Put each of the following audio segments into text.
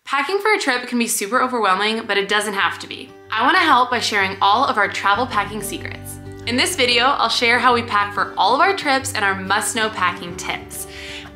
Packing for a trip can be super overwhelming, but it doesn't have to be. I want to help by sharing all of our travel packing secrets. In this video, I'll share how we pack for all of our trips and our must-know packing tips,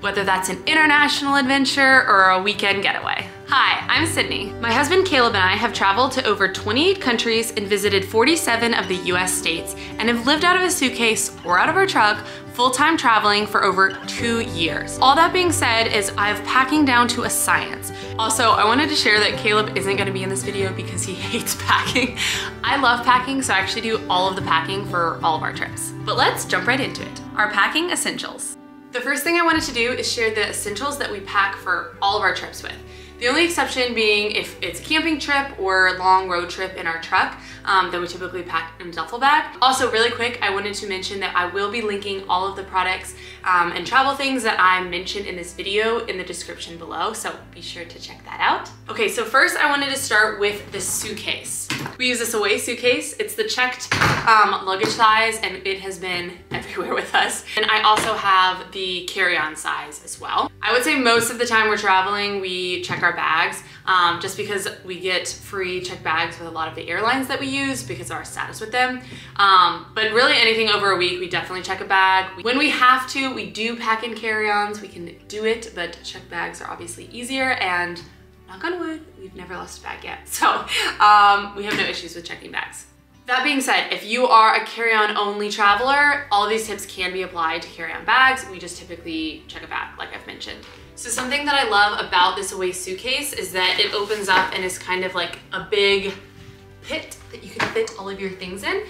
whether that's an international adventure or a weekend getaway. Hi, I'm Sydney. My husband Caleb and I have traveled to over 28 countries and visited 47 of the US states and have lived out of a suitcase or out of our truck full-time traveling for over 2 years. All that being said is I have packing down to a science. Also, I wanted to share that Caleb isn't gonna be in this video because he hates packing. I love packing, so I actually do all of the packing for all of our trips. But let's jump right into it. Our packing essentials. The first thing I wanted to do is share the essentials that we pack for all of our trips with. The only exception being if it's a camping trip or a long road trip in our truck, then we typically pack in a duffel bag. Also, really quick, I wanted to mention that I will be linking all of the products and travel things that I mentioned in this video in the description below, so be sure to check that out. Okay, so first I wanted to start with the suitcase. We use this away suitcase. It's the checked luggage size, and it has been everywhere with us. And I also have the carry-on size as well. I would say most of the time we're traveling, we check our bags, just because we get free checked bags with a lot of the airlines that we use because of our status with them. But really anything over a week, we definitely check a bag. When we have to, we do pack in carry-ons. We can do it, but checked bags are obviously easier, and knock on wood, we've never lost a bag yet. So we have no issues with checking bags. That being said, if you are a carry-on only traveler, all of these tips can be applied to carry-on bags. We just typically check a bag, like I've mentioned. So something that I love about this away suitcase is that it opens up and is kind of like a big pit that you can fit all of your things in.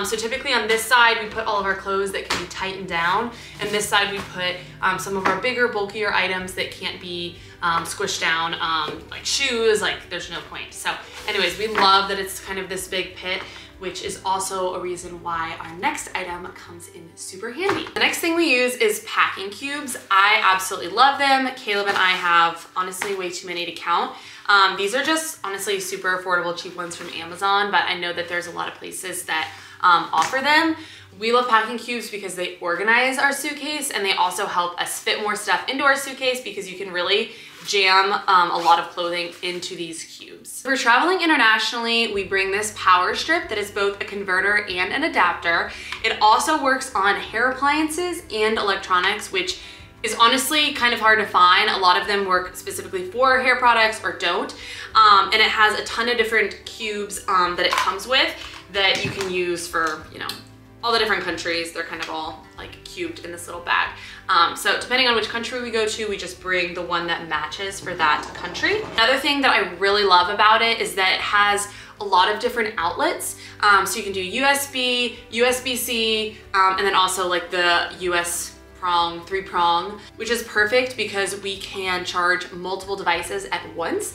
So typically on this side, we put all of our clothes that can be tightened down, and this side we put some of our bigger, bulkier items that can't be squished down, like shoes, like there's no point. So anyways, we love that it's kind of this big pit, which is also a reason why our next item comes in super handy. The next thing we use is packing cubes. I absolutely love them. Caleb and I have honestly way too many to count. These are just honestly super affordable, cheap ones from Amazon, but I know that there's a lot of places that offer them. We love packing cubes because they organize our suitcase, and they also help us fit more stuff into our suitcase because you can really jam a lot of clothing into these cubes. For traveling internationally, we bring this power strip that is both a converter and an adapter. It also works on hair appliances and electronics, which is honestly kind of hard to find. A lot of them work specifically for hair products or don't. And it has a ton of different cubes that it comes with that you can use for, you know, all the different countries. They're kind of all like cubed in this little bag. So depending on which country we go to, we just bring the one that matches for that country. Another thing that I really love about it is that it has a lot of different outlets. So you can do USB, USB-C, and then also like the US prong, 3-prong, which is perfect because we can charge multiple devices at once,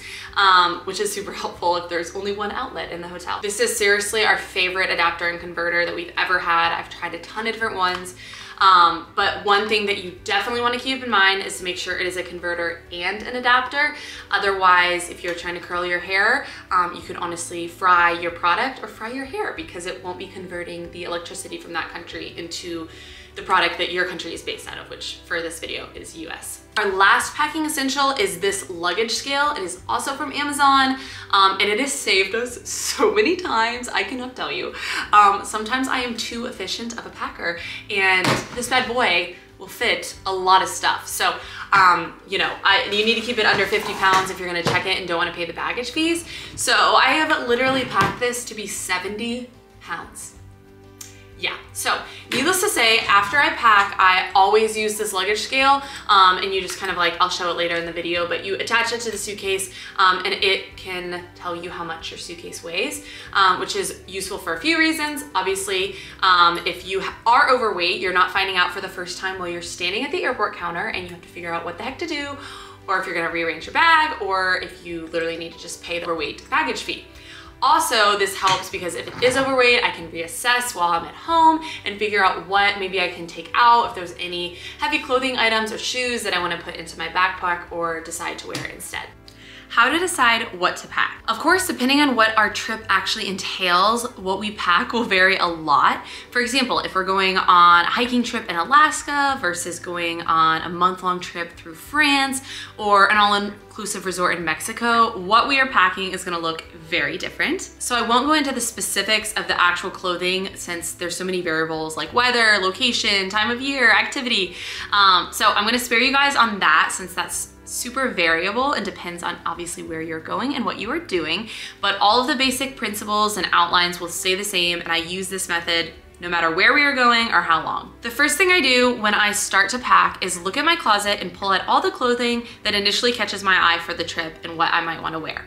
which is super helpful if there's only one outlet in the hotel. This is seriously our favorite adapter and converter that we've ever had. I've tried a ton of different ones. But one thing that you definitely want to keep in mind is to make sure it is a converter and an adapter. Otherwise, if you're trying to curl your hair, you could honestly fry your product or fry your hair because it won't be converting the electricity from that country into the product that your country is based out of, which for this video is US. Our last packing essential is this luggage scale. It is also from Amazon, and it has saved us so many times, I cannot tell you. Sometimes I am too efficient of a packer, and this bad boy will fit a lot of stuff. So, you know, you need to keep it under 50 pounds if you're gonna check it and don't wanna pay the baggage fees. So I have literally packed this to be 70 pounds. Yeah, so needless to say, after I pack, I always use this luggage scale, and you just kind of like, I'll show it later in the video, but you attach it to the suitcase, and it can tell you how much your suitcase weighs, which is useful for a few reasons. Obviously, if you are overweight, you're not finding out for the first time while you're standing at the airport counter and you have to figure out what the heck to do, or if you're gonna rearrange your bag, or if you literally need to just pay the overweight baggage fee. Also, this helps because if it is overweight, I can reassess while I'm at home and figure out what maybe I can take out, if there's any heavy clothing items or shoes that I want to put into my backpack or decide to wear instead. How to decide what to pack. Of course, depending on what our trip actually entails, what we pack will vary a lot. For example, if we're going on a hiking trip in Alaska versus going on a month-long trip through France or an all-inclusive resort in Mexico, what we are packing is gonna look very different. So I won't go into the specifics of the actual clothing since there's so many variables like weather, location, time of year, activity. So I'm gonna spare you guys on that since that's super variable and depends on obviously where you're going and what you are doing, but all of the basic principles and outlines will stay the same, and I use this method no matter where we are going or how long. The first thing I do when I start to pack is look at my closet and pull out all the clothing that initially catches my eye for the trip and what I might want to wear.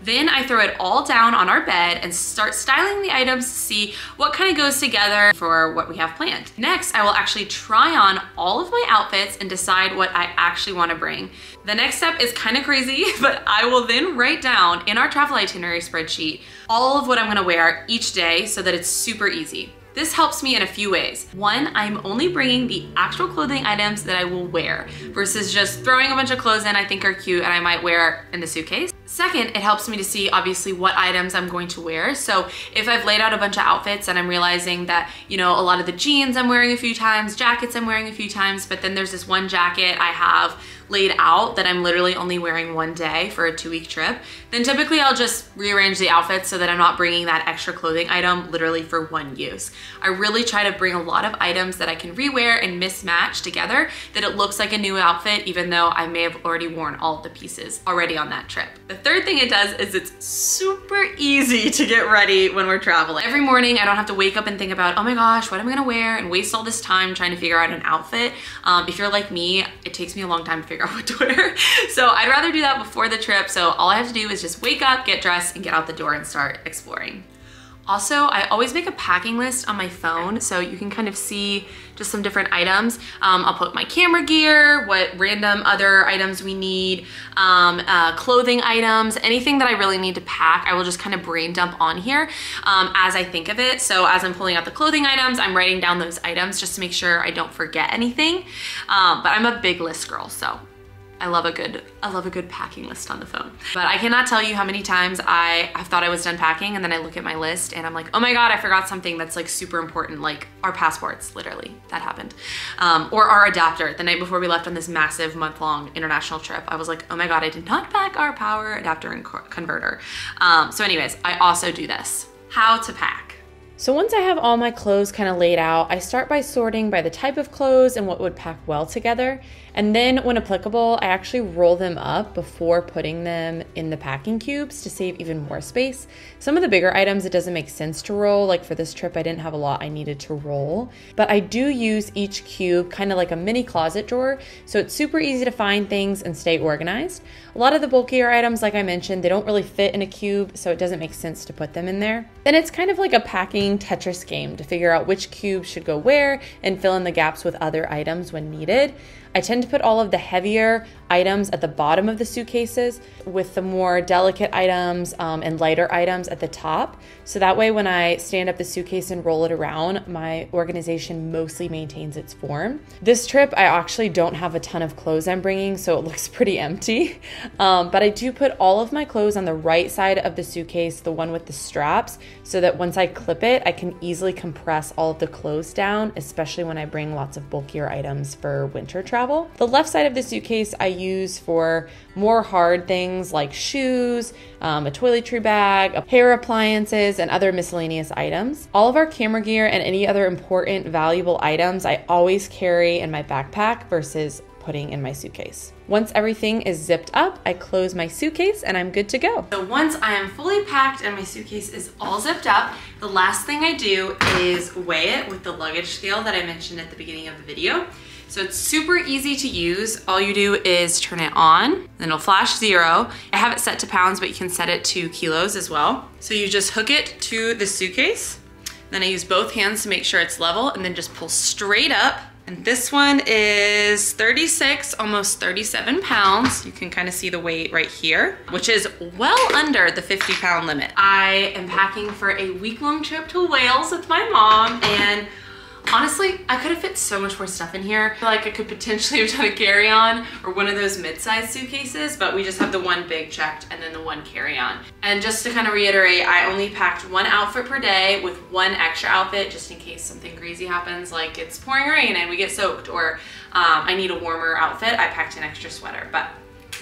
Then I throw it all down on our bed and start styling the items to see what kind of goes together for what we have planned. Next, I will actually try on all of my outfits and decide what I actually want to bring. The next step is kind of crazy, but I will then write down in our travel itinerary spreadsheet all of what I'm going to wear each day so that it's super easy. This helps me in a few ways. One, I'm only bringing the actual clothing items that I will wear versus just throwing a bunch of clothes in I think are cute and I might wear in the suitcase. Second, it helps me to see obviously what items I'm going to wear. So if I've laid out a bunch of outfits and I'm realizing that, you know, a lot of the jeans I'm wearing a few times, jackets I'm wearing a few times, but then there's this one jacket I have laid out that I'm literally only wearing one day for a 2-week trip, then typically I'll just rearrange the outfits so that I'm not bringing that extra clothing item literally for one use. I really try to bring a lot of items that I can rewear and mismatch together that it looks like a new outfit even though I may have already worn all of the pieces already on that trip. The third thing it does is it's super easy to get ready when we're traveling. Every morning I don't have to wake up and think about, oh my gosh, what am I gonna wear and waste all this time trying to figure out an outfit. If you're like me, it takes me a long time to figure out what to wear. So I'd rather do that before the trip. So all I have to do is just wake up, get dressed, and get out the door and start exploring. Also, I always make a packing list on my phone so you can kind of see just some different items. I'll put my camera gear, what random other items we need, clothing items, anything that I really need to pack, I will just kind of brain dump on here as I think of it. So as I'm pulling out the clothing items, I'm writing down those items just to make sure I don't forget anything. But I'm a big list girl, so I love a good packing list on the phone. But I cannot tell you how many times I've thought I was done packing and then I look at my list and I'm like, oh my God, I forgot something that's like super important, like our passports, literally, that happened. Or our adapter. The night before we left on this massive month-long international trip, I was like, oh my God, I did not pack our power adapter and converter. So anyways, I also do this. How to pack. So once I have all my clothes kind of laid out, I start by sorting by the type of clothes and what would pack well together. And then when applicable, I actually roll them up before putting them in the packing cubes to save even more space. Some of the bigger items, it doesn't make sense to roll. Like for this trip, I didn't have a lot I needed to roll, but I do use each cube kind of like a mini closet drawer. So it's super easy to find things and stay organized. A lot of the bulkier items, like I mentioned, they don't really fit in a cube, so it doesn't make sense to put them in there. Then it's kind of like a packing Tetris game to figure out which cube should go where and fill in the gaps with other items when needed. I tend to put all of the heavier items at the bottom of the suitcases with the more delicate items and lighter items at the top. So that way when I stand up the suitcase and roll it around, my organization mostly maintains its form. This trip, I actually don't have a ton of clothes I'm bringing, so it looks pretty empty. But I do put all of my clothes on the right side of the suitcase, the one with the straps, so that once I clip it, I can easily compress all of the clothes down, especially when I bring lots of bulkier items for winter travel. The left side of the suitcase I use for more hard things like shoes, a toiletry bag, hair appliances, and other miscellaneous items. All of our camera gear and any other important valuable items I always carry in my backpack versus putting in my suitcase. Once everything is zipped up, I close my suitcase and I'm good to go. So once I am fully packed and my suitcase is all zipped up, the last thing I do is weigh it with the luggage scale that I mentioned at the beginning of the video. So it's super easy to use. All you do is turn it on, then it'll flash 0. I have it set to pounds, but you can set it to kilos as well. So you just hook it to the suitcase. Then I use both hands to make sure it's level and then just pull straight up. And this one is 36, almost 37 pounds. You can kind of see the weight right here, which is well under the 50-pound limit. I am packing for a week-long trip to Wales with my mom, and Honestly, I could have fit so much more stuff in here. I feel like I could potentially have done a carry-on or one of those mid-sized suitcases, but we just have the one big checked and then the one carry-on. And just to kind of reiterate, I only packed one outfit per day with one extra outfit just in case something crazy happens, like it's pouring rain and we get soaked, or I need a warmer outfit. I packed an extra sweater, but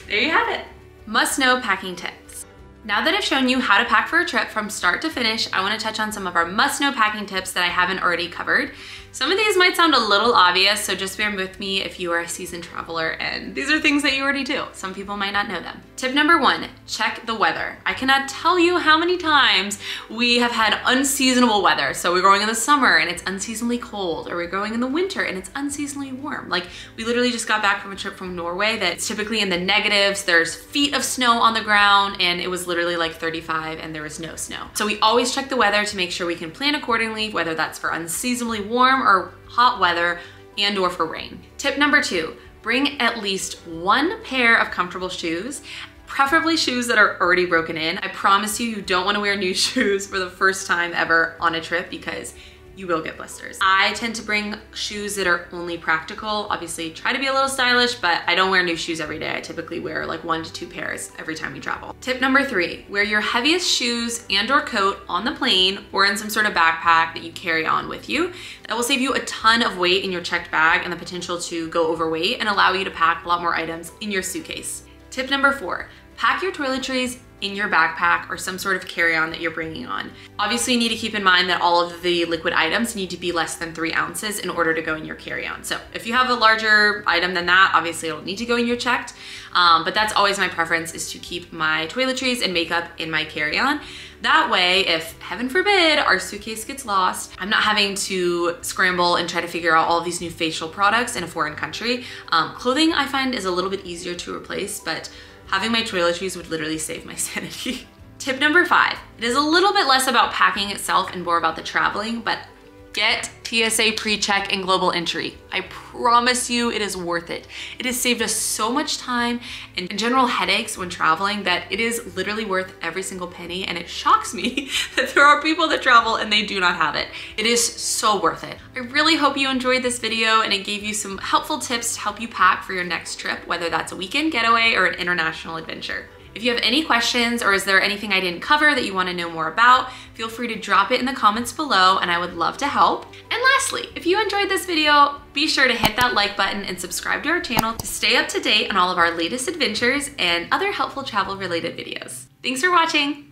there you have it. Must-know packing tips. Now that I've shown you how to pack for a trip from start to finish, I want to touch on some of our must-know packing tips that I haven't already covered. Some of these might sound a little obvious, so just bear with me if you are a seasoned traveler and these are things that you already do. Some people might not know them. Tip number 1, check the weather. I cannot tell you how many times we have had unseasonable weather. So we're going in the summer and it's unseasonably cold, or we're going in the winter and it's unseasonably warm. Like, we literally just got back from a trip from Norway that's typically in the negatives. There's feet of snow on the ground and it was literally like 35 and there was no snow. So we always check the weather to make sure we can plan accordingly, whether that's for unseasonably warm or hot weather and or for rain. Tip number 2, bring at least one pair of comfortable shoes, preferably shoes that are already broken in. I promise you, you don't want to wear new shoes for the first time ever on a trip because you will get blisters. I tend to bring shoes that are only practical. Obviously, try to be a little stylish, but I don't wear new shoes every day. I typically wear like 1 to 2 pairs every time we travel. Tip number 3, wear your heaviest shoes and or coat on the plane or in some sort of backpack that you carry on with you. That will save you a ton of weight in your checked bag and the potential to go overweight and allow you to pack a lot more items in your suitcase. Tip number 4, pack your toiletries in your backpack or some sort of carry-on that you're bringing on. Obviously, you need to keep in mind that all of the liquid items need to be less than 3 ounces in order to go in your carry-on. So if you have a larger item than that, obviously it'll need to go in your checked, but that's always my preference, is to keep my toiletries and makeup in my carry-on. That way, if heaven forbid our suitcase gets lost, I'm not having to scramble and try to figure out all of these new facial products in a foreign country. Clothing I find is a little bit easier to replace, but having my toiletries would literally save my sanity. Tip number 5, it is a little bit less about packing itself and more about the traveling, but get TSA pre-check and global entry. I promise you it is worth it. It has saved us so much time and general headaches when traveling that it is literally worth every single penny, and it shocks me that there are people that travel and they do not have it. It is so worth it. I really hope you enjoyed this video and it gave you some helpful tips to help you pack for your next trip, whether that's a weekend getaway or an international adventure. If you have any questions or is there anything I didn't cover that you want to know more about, feel free to drop it in the comments below and I would love to help. And lastly, if you enjoyed this video, be sure to hit that like button and subscribe to our channel to stay up to date on all of our latest adventures and other helpful travel related videos. Thanks for watching.